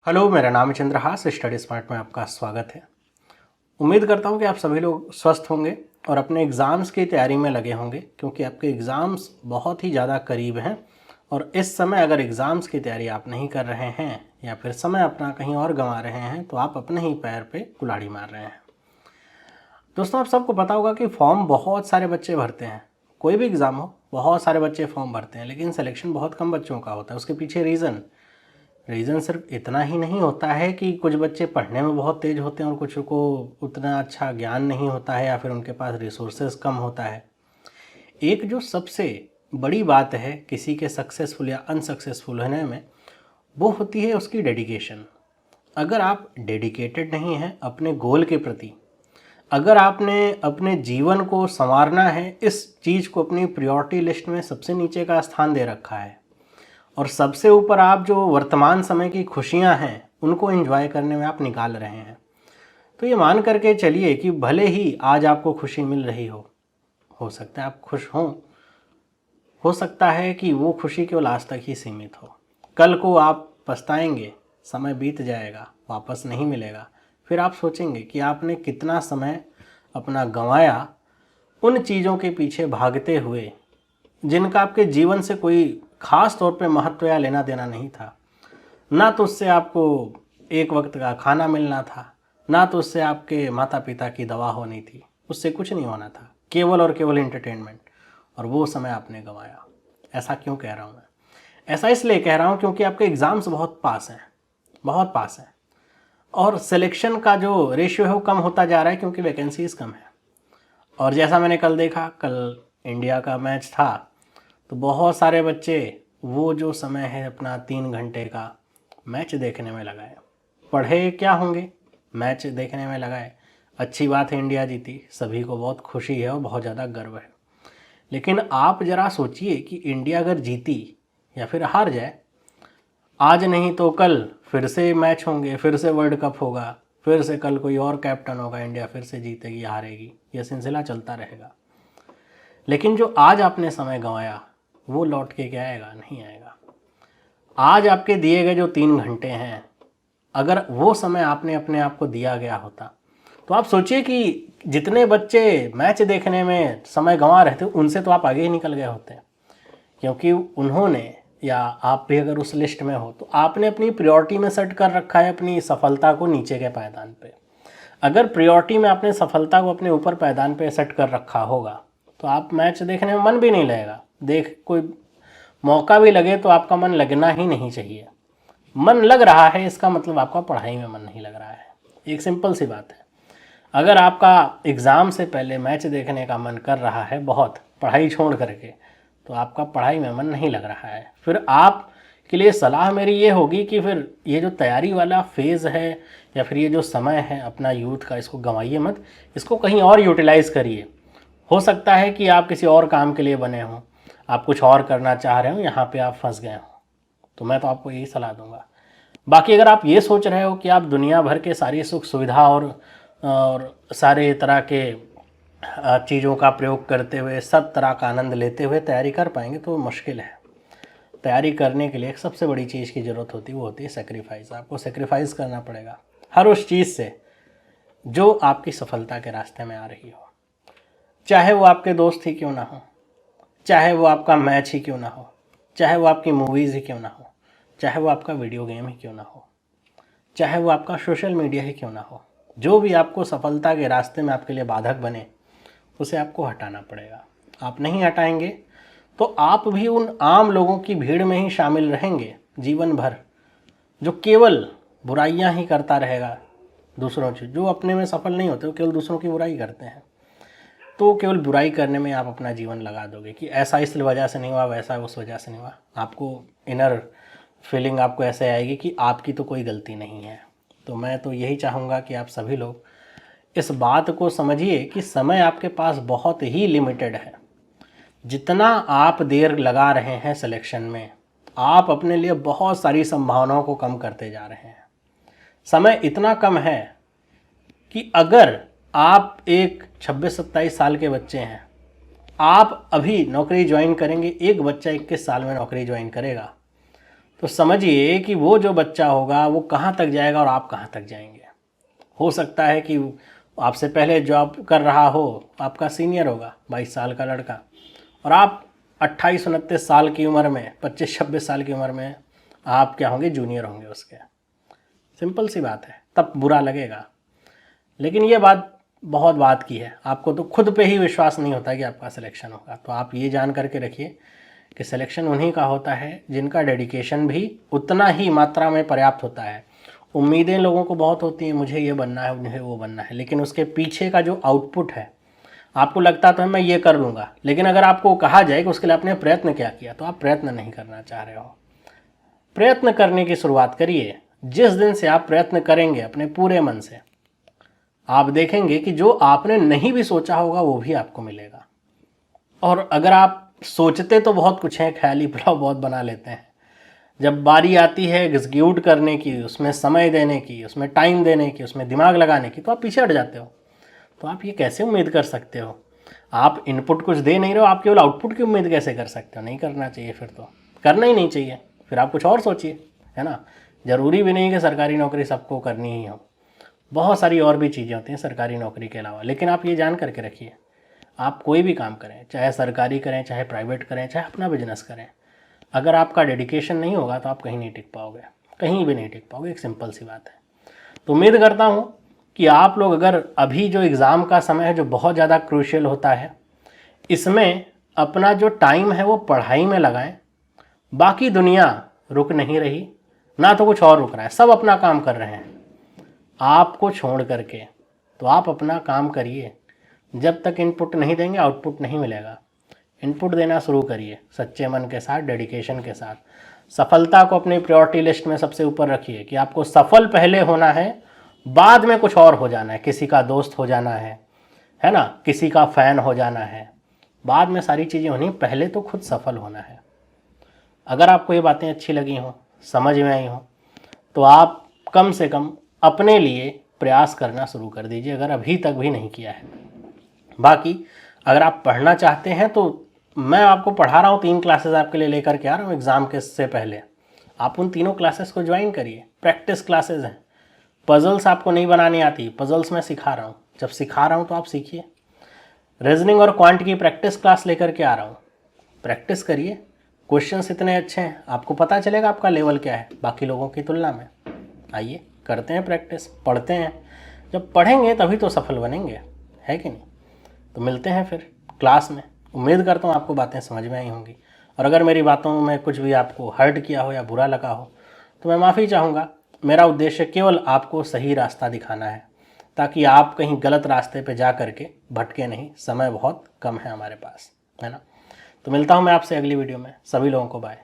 Hello, मेरा नाम है चंद्रहास। स्टडी स्मार्ट में आपका स्वागत है। उम्मीद करता हूँ कि आप सभी लोग स्वस्थ होंगे और अपने एग्ज़ाम्स की तैयारी में लगे होंगे, क्योंकि आपके एग्ज़ाम्स बहुत ही ज़्यादा करीब हैं। और इस समय अगर एग्ज़ाम्स की तैयारी आप नहीं कर रहे हैं या फिर समय अपना कहीं और गंवा रहे हैं तो आप अपने ही पैर पे कुल्हाड़ी मार रहे हैं। दोस्तों, आप सबको पता होगा कि फॉर्म बहुत सारे बच्चे भरते हैं। कोई भी एग्ज़ाम हो, बहुत सारे बच्चे फॉर्म भरते हैं, लेकिन सिलेक्शन बहुत कम बच्चों का होता है। उसके पीछे रीज़न सिर्फ इतना ही नहीं होता है कि कुछ बच्चे पढ़ने में बहुत तेज़ होते हैं और कुछ को उतना अच्छा ज्ञान नहीं होता है या फिर उनके पास रिसोर्सेज कम होता है। एक जो सबसे बड़ी बात है किसी के सक्सेसफुल या अनसक्सेसफुल होने में, वो होती है उसकी डेडिकेशन। अगर आप डेडिकेटेड नहीं हैं अपने गोल के प्रति, अगर आपने अपने जीवन को संवारना है, इस चीज़ को अपनी प्रायोरिटी लिस्ट में सबसे नीचे का स्थान दे रखा है और सबसे ऊपर आप जो वर्तमान समय की खुशियां हैं उनको एंजॉय करने में आप निकाल रहे हैं, तो ये मान करके चलिए कि भले ही आज आपको खुशी मिल रही हो सकता है आप खुश हों, हो सकता है कि वो खुशी केवल आज तक ही सीमित हो। कल को आप पछताएंगे, समय बीत जाएगा, वापस नहीं मिलेगा। फिर आप सोचेंगे कि आपने कितना समय अपना गंवाया उन चीज़ों के पीछे भागते हुए जिनका आपके जीवन से कोई खास तौर पे महत्व या लेना देना नहीं था। ना तो उससे आपको एक वक्त का खाना मिलना था, ना तो उससे आपके माता पिता की दवा होनी थी, उससे कुछ नहीं होना था, केवल और केवल एंटरटेनमेंट। और वो समय आपने गंवाया। ऐसा क्यों कह रहा हूँ मैं? ऐसा इसलिए कह रहा हूँ क्योंकि आपके एग्ज़ाम्स बहुत पास हैं, बहुत पास हैं, और सिलेक्शन का जो रेशियो है वो कम होता जा रहा है क्योंकि वैकेंसीज कम है। और जैसा मैंने कल देखा, कल इंडिया का मैच था, तो बहुत सारे बच्चे वो जो समय है अपना 3 घंटे का मैच देखने में लगाए। पढ़े क्या होंगे, मैच देखने में लगाए। अच्छी बात है, इंडिया जीती, सभी को बहुत खुशी है और बहुत ज़्यादा गर्व है। लेकिन आप ज़रा सोचिए कि इंडिया अगर जीती या फिर हार जाए, आज नहीं तो कल फिर से मैच होंगे, फिर से वर्ल्ड कप होगा, फिर से कल कोई और कैप्टन होगा, इंडिया फिर से जीतेगी हारेगी, यह सिलसिला चलता रहेगा। लेकिन जो आज आपने समय गंवाया वो लौट के क्या आएगा? नहीं आएगा। आज आपके दिए गए जो 3 घंटे हैं, अगर वो समय आपने अपने आप को दिया गया होता, तो आप सोचिए कि जितने बच्चे मैच देखने में समय गंवा रहे थे उनसे तो आप आगे ही निकल गए होते, क्योंकि उन्होंने, या आप भी अगर उस लिस्ट में हो, तो आपने अपनी प्रायोरिटी में सेट कर रखा है अपनी सफलता को नीचे के पायदान पे। अगर प्रायोरिटी में आपने सफलता को अपने ऊपर पायदान पे सेट कर रखा होगा तो आप मैच देखने में मन भी नहीं लगेगा। कोई मौका भी लगे तो आपका मन लगना ही नहीं चाहिए। मन लग रहा है इसका मतलब आपका पढ़ाई में मन नहीं लग रहा है। एक सिंपल सी बात है। अगर आपका एग्ज़ाम से पहले मैच देखने का मन कर रहा है बहुत, पढ़ाई छोड़ करके, तो आपका पढ़ाई में मन नहीं लग रहा है। फिर आप के लिए सलाह मेरी ये होगी कि फिर ये जो तैयारी वाला फेज़ है या फिर ये जो समय है अपना यूथ का, इसको गंवाइए मत, इसको कहीं और यूटिलाइज़ करिए। हो सकता है कि आप किसी और काम के लिए बने हों, आप कुछ और करना चाह रहे हो, यहाँ पे आप फंस गए हो, तो मैं तो आपको यही सलाह दूंगा। बाकी अगर आप ये सोच रहे हो कि आप दुनिया भर के सारी सुख सुविधा और सारे तरह के चीज़ों का प्रयोग करते हुए, सब तरह का आनंद लेते हुए तैयारी कर पाएंगे, तो मुश्किल है। तैयारी करने के लिए एक सबसे बड़ी चीज़ की ज़रूरत होती है, वो होती है सेक्रीफाइस। आपको सेक्रीफाइस करना पड़ेगा हर उस चीज़ से जो आपकी सफलता के रास्ते में आ रही हो, चाहे वो आपके दोस्त ही क्यों ना हो, चाहे वो आपका मैच ही क्यों ना हो, चाहे वो आपकी मूवीज़ ही क्यों ना हो, चाहे वो आपका वीडियो गेम ही क्यों ना हो, चाहे वो आपका सोशल मीडिया ही क्यों ना हो। जो भी आपको सफलता के रास्ते में आपके लिए बाधक बने, उसे आपको हटाना पड़ेगा। आप नहीं हटाएंगे तो आप भी उन आम लोगों की भीड़ में ही शामिल रहेंगे जीवन भर, जो केवल बुराइयां ही करता रहेगा दूसरों से। जो अपने में सफल नहीं होते वो केवल दूसरों की बुराई करते हैं। तो केवल बुराई करने में आप अपना जीवन लगा दोगे कि ऐसा इस वजह से नहीं हुआ, वैसा उस वजह से नहीं हुआ। आपको इनर फीलिंग आपको ऐसे आएगी कि आपकी तो कोई गलती नहीं है। तो मैं तो यही चाहूँगा कि आप सभी लोग इस बात को समझिए कि समय आपके पास बहुत ही लिमिटेड है। जितना आप देर लगा रहे हैं सिलेक्शन में, आप अपने लिए बहुत सारी संभावनाओं को कम करते जा रहे हैं। समय इतना कम है कि अगर आप एक 26-27 साल के बच्चे हैं, आप अभी नौकरी ज्वाइन करेंगे, एक बच्चा 21 साल में नौकरी ज्वाइन करेगा, तो समझिए कि वो जो बच्चा होगा वो कहाँ तक जाएगा और आप कहाँ तक जाएंगे। हो सकता है कि आपसे पहले जॉब कर रहा हो, आपका सीनियर होगा 22 साल का लड़का, और आप 28-29 साल की उम्र में, 25-26 साल की उम्र में आप क्या होंगे, जूनियर होंगे उसके। सिंपल सी बात है, तब बुरा लगेगा। लेकिन ये बात बहुत बात की है, आपको तो खुद पे ही विश्वास नहीं होता कि आपका सिलेक्शन होगा। तो आप ये जान करके रखिए कि सिलेक्शन उन्हीं का होता है जिनका डेडिकेशन भी उतना ही मात्रा में पर्याप्त होता है। उम्मीदें लोगों को बहुत होती हैं, मुझे ये बनना है, मुझे वो बनना है, लेकिन उसके पीछे का जो आउटपुट है, आपको लगता तो है मैं ये कर लूँगा, लेकिन अगर आपको कहा जाए कि उसके लिए आपने प्रयत्न क्या किया, तो आप प्रयत्न नहीं करना चाह रहे हो। प्रयत्न करने की शुरुआत करिए। जिस दिन से आप प्रयत्न करेंगे अपने पूरे मन से, आप देखेंगे कि जो आपने नहीं भी सोचा होगा वो भी आपको मिलेगा। और अगर आप सोचते तो बहुत कुछ है, ख्याली पुलाव बहुत बना लेते हैं, जब बारी आती है एग्जीक्यूट करने की, उसमें समय देने की, उसमें टाइम देने की, उसमें दिमाग लगाने की, तो आप पीछे हट जाते हो। तो आप ये कैसे उम्मीद कर सकते हो? आप इनपुट कुछ दे नहीं रहे हो, आप केवल आउटपुट की उम्मीद कैसे कर सकते हो? नहीं करना चाहिए, फिर तो करना ही नहीं चाहिए। फिर आप कुछ और सोचिए, है ना। ज़रूरी भी नहीं कि सरकारी नौकरी सबको करनी ही हो, बहुत सारी और भी चीज़ें होती हैं सरकारी नौकरी के अलावा। लेकिन आप ये जान करके रखिए, आप कोई भी काम करें, चाहे सरकारी करें, चाहे प्राइवेट करें, चाहे अपना बिजनेस करें, अगर आपका डेडिकेशन नहीं होगा तो आप कहीं नहीं टिक पाओगे, कहीं भी नहीं टिक पाओगे। एक सिंपल सी बात है। तो उम्मीद करता हूँ कि आप लोग अगर अभी जो एग्ज़ाम का समय है, जो बहुत ज़्यादा क्रूशियल होता है, इसमें अपना जो टाइम है वो पढ़ाई में लगाएं। बाकी दुनिया रुक नहीं रही, ना तो कुछ और रुक रहा है, सब अपना काम कर रहे हैं आपको छोड़ करके। तो आप अपना काम करिए। जब तक इनपुट नहीं देंगे आउटपुट नहीं मिलेगा। इनपुट देना शुरू करिए सच्चे मन के साथ, डेडिकेशन के साथ। सफलता को अपनी प्रायोरिटी लिस्ट में सबसे ऊपर रखिए कि आपको सफल पहले होना है, बाद में कुछ और हो जाना है, किसी का दोस्त हो जाना है ना, किसी का फ़ैन हो जाना है, बाद में सारी चीज़ें होनी, पहले तो खुद सफल होना है। अगर आपको ये बातें अच्छी लगी हों, समझ में आई हों, तो आप कम से कम अपने लिए प्रयास करना शुरू कर दीजिए, अगर अभी तक भी नहीं किया है। बाकी अगर आप पढ़ना चाहते हैं तो मैं आपको पढ़ा रहा हूँ, 3 क्लासेस आपके लिए लेकर के आ रहा हूँ एग्ज़ाम के से पहले। आप उन तीनों क्लासेस को ज्वाइन करिए। प्रैक्टिस क्लासेस हैं। पजल्स आपको नहीं बनानी आती, पजल्स मैं सिखा रहा हूँ। जब सिखा रहा हूँ तो आप सीखिए। रीजनिंग और क्वांट की प्रैक्टिस क्लास लेकर के आ रहा हूँ, प्रैक्टिस करिए। क्वेश्चंस इतने अच्छे हैं, आपको पता चलेगा आपका लेवल क्या है बाकी लोगों की तुलना में। आइए करते हैं प्रैक्टिस, पढ़ते हैं। जब पढ़ेंगे तभी तो सफल बनेंगे, है कि नहीं। तो मिलते हैं फिर क्लास में। उम्मीद करता हूँ आपको बातें समझ में आई होंगी, और अगर मेरी बातों में कुछ भी आपको हर्ट किया हो या बुरा लगा हो तो मैं माफ़ी चाहूँगा। मेरा उद्देश्य केवल आपको सही रास्ता दिखाना है, ताकि आप कहीं गलत रास्ते पे जा करके भटके नहीं। समय बहुत कम है हमारे पास, है ना। तो मिलता हूँ मैं आपसे अगली वीडियो में। सभी लोगों को बाय।